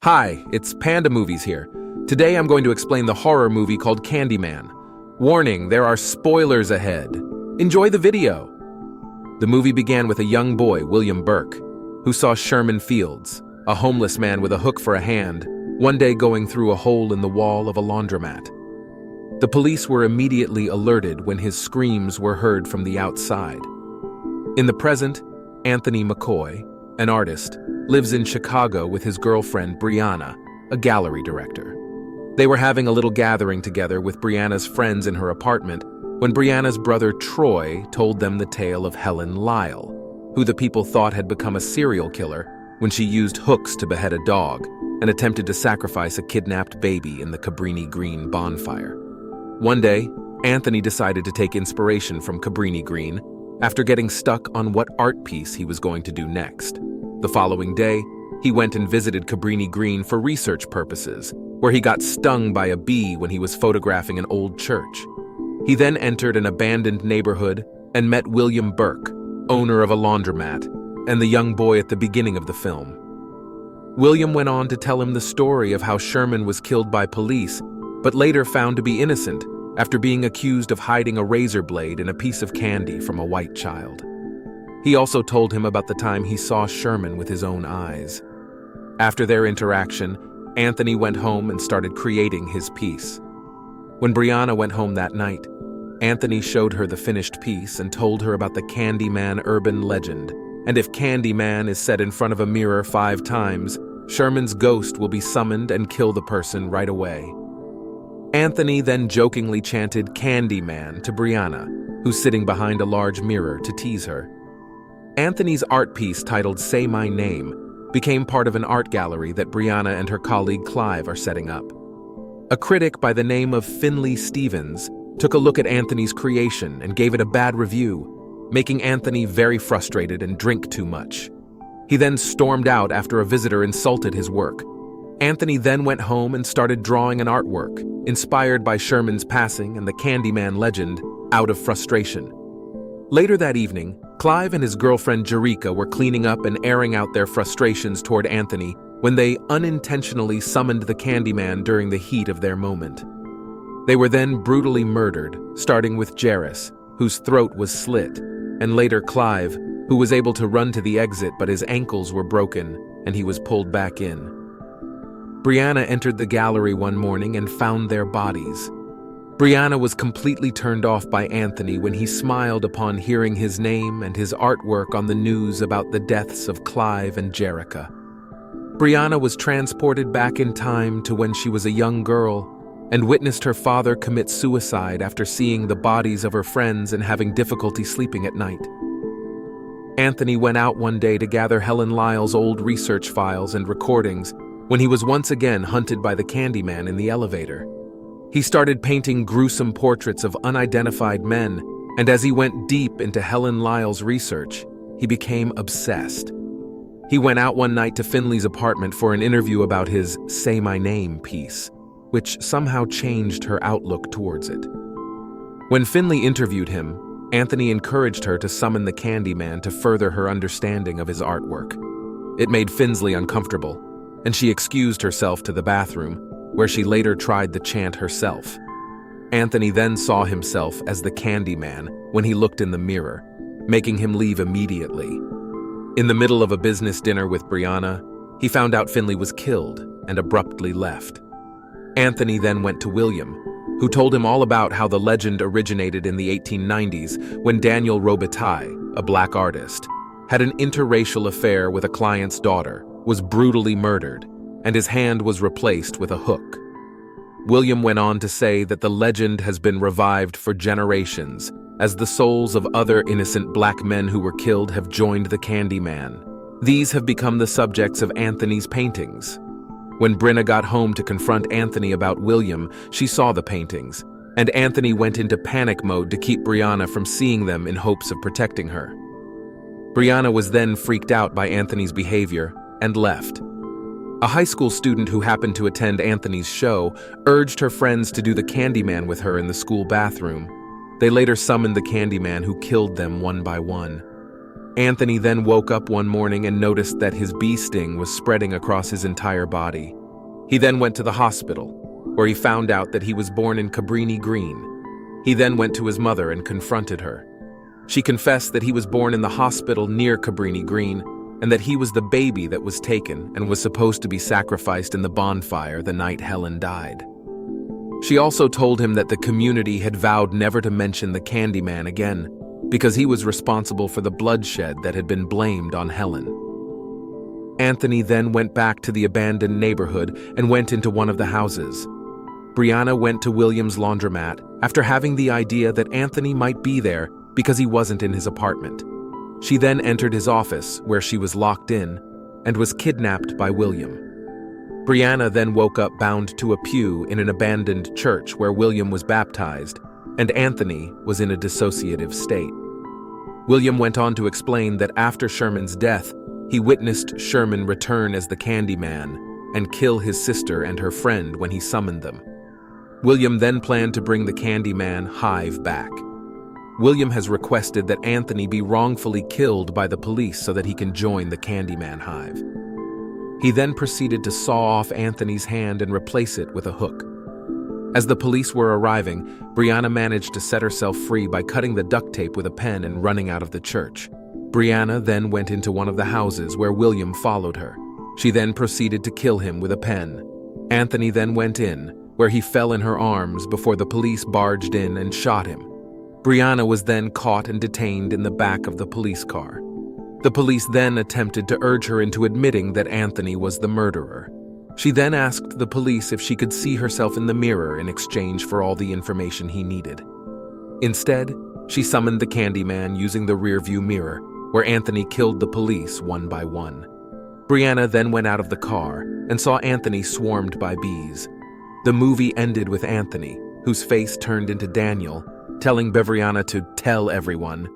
Hi, it's Panda Movies here. Today I'm going to explain the horror movie called Candyman. Warning, there are spoilers ahead. Enjoy the video. The movie began with a young boy, William Burke, who saw Sherman Fields, a homeless man with a hook for a hand, one day going through a hole in the wall of a laundromat. The police were immediately alerted when his screams were heard from the outside. In the present, Anthony McCoy, an artist, lives in Chicago with his girlfriend Brianna, a gallery director. They were having a little gathering together with Brianna's friends in her apartment when Brianna's brother Troy told them the tale of Helen Lyle, who the people thought had become a serial killer when she used hooks to behead a dog and attempted to sacrifice a kidnapped baby in the Cabrini Green bonfire. One day, Anthony decided to take inspiration from Cabrini Green after getting stuck on what art piece he was going to do next. The following day, he went and visited Cabrini Green for research purposes, where he got stung by a bee when he was photographing an old church. He then entered an abandoned neighborhood and met William Burke, owner of a laundromat, and the young boy at the beginning of the film. William went on to tell him the story of how Sherman was killed by police, but later found to be innocent after being accused of hiding a razor blade in a piece of candy from a white child. He also told him about the time he saw Sherman with his own eyes. After their interaction, Anthony went home and started creating his piece. When Brianna went home that night, Anthony showed her the finished piece and told her about the Candyman urban legend, and if Candyman is set in front of a mirror 5 times, Sherman's ghost will be summoned and kill the person right away. Anthony then jokingly chanted Candyman to Brianna, who's sitting behind a large mirror, to tease her. Anthony's art piece titled Say My Name became part of an art gallery that Brianna and her colleague Clive are setting up. A critic by the name of Finley Stevens took a look at Anthony's creation and gave it a bad review, making Anthony very frustrated and drink too much. He then stormed out after a visitor insulted his work. Anthony then went home and started drawing an artwork, inspired by Sherman's passing and the Candyman legend, out of frustration. Later that evening, Clive and his girlfriend Jerika were cleaning up and airing out their frustrations toward Anthony when they unintentionally summoned the Candyman during the heat of their moment. They were then brutally murdered, starting with Jairus, whose throat was slit, and later Clive, who was able to run to the exit but his ankles were broken and he was pulled back in. Brianna entered the gallery one morning and found their bodies. Brianna was completely turned off by Anthony when he smiled upon hearing his name and his artwork on the news about the deaths of Clive and Jerika. Brianna was transported back in time to when she was a young girl and witnessed her father commit suicide after seeing the bodies of her friends and having difficulty sleeping at night. Anthony went out one day to gather Helen Lyle's old research files and recordings when he was once again hunted by the Candyman in the elevator. He started painting gruesome portraits of unidentified men, and as he went deep into Helen Lyle's research, he became obsessed. He went out one night to Finley's apartment for an interview about his Say My Name piece, which somehow changed her outlook towards it. When Finley interviewed him, Anthony encouraged her to summon the Candyman to further her understanding of his artwork. It made Finley uncomfortable, and she excused herself to the bathroom, where she later tried the chant herself. Anthony then saw himself as the Candyman when he looked in the mirror, making him leave immediately. In the middle of a business dinner with Brianna, he found out Finley was killed and abruptly left. Anthony then went to William, who told him all about how the legend originated in the 1890s when Daniel Robitaille, a black artist, had an interracial affair with a client's daughter, was brutally murdered, and his hand was replaced with a hook. William went on to say that the legend has been revived for generations, as the souls of other innocent black men who were killed have joined the Candyman. These have become the subjects of Anthony's paintings. When Brianna got home to confront Anthony about William, she saw the paintings, and Anthony went into panic mode to keep Brianna from seeing them in hopes of protecting her. Brianna was then freaked out by Anthony's behavior and left. A high school student who happened to attend Anthony's show urged her friends to do the Candyman with her in the school bathroom. They later summoned the Candyman, who killed them one by one. Anthony then woke up one morning and noticed that his bee sting was spreading across his entire body. He then went to the hospital, where he found out that he was born in Cabrini Green. He then went to his mother and confronted her. She confessed that he was born in the hospital near Cabrini Green and that he was the baby that was taken and was supposed to be sacrificed in the bonfire the night Helen died. She also told him that the community had vowed never to mention the Candyman again because he was responsible for the bloodshed that had been blamed on Helen. Anthony then went back to the abandoned neighborhood and went into one of the houses. Brianna went to William's laundromat after having the idea that Anthony might be there because he wasn't in his apartment. She then entered his office, where she was locked in, and was kidnapped by William. Brianna then woke up bound to a pew in an abandoned church where William was baptized, and Anthony was in a dissociative state. William went on to explain that after Sherman's death, he witnessed Sherman return as the Candyman and kill his sister and her friend when he summoned them. William then planned to bring the Candyman hive back. William has requested that Anthony be wrongfully killed by the police so that he can join the Candyman hive. He then proceeded to saw off Anthony's hand and replace it with a hook. As the police were arriving, Brianna managed to set herself free by cutting the duct tape with a pen and running out of the church. Brianna then went into one of the houses where William followed her. She then proceeded to kill him with a pen. Anthony then went in, where he fell in her arms before the police barged in and shot him. Brianna was then caught and detained in the back of the police car. The police then attempted to urge her into admitting that Anthony was the murderer. She then asked the police if she could see herself in the mirror in exchange for all the information he needed. Instead, she summoned the Candyman using the rearview mirror, where Anthony killed the police one by one. Brianna then went out of the car and saw Anthony swarmed by bees. The movie ended with Anthony, whose face turned into Daniel, telling Brianna to tell everyone,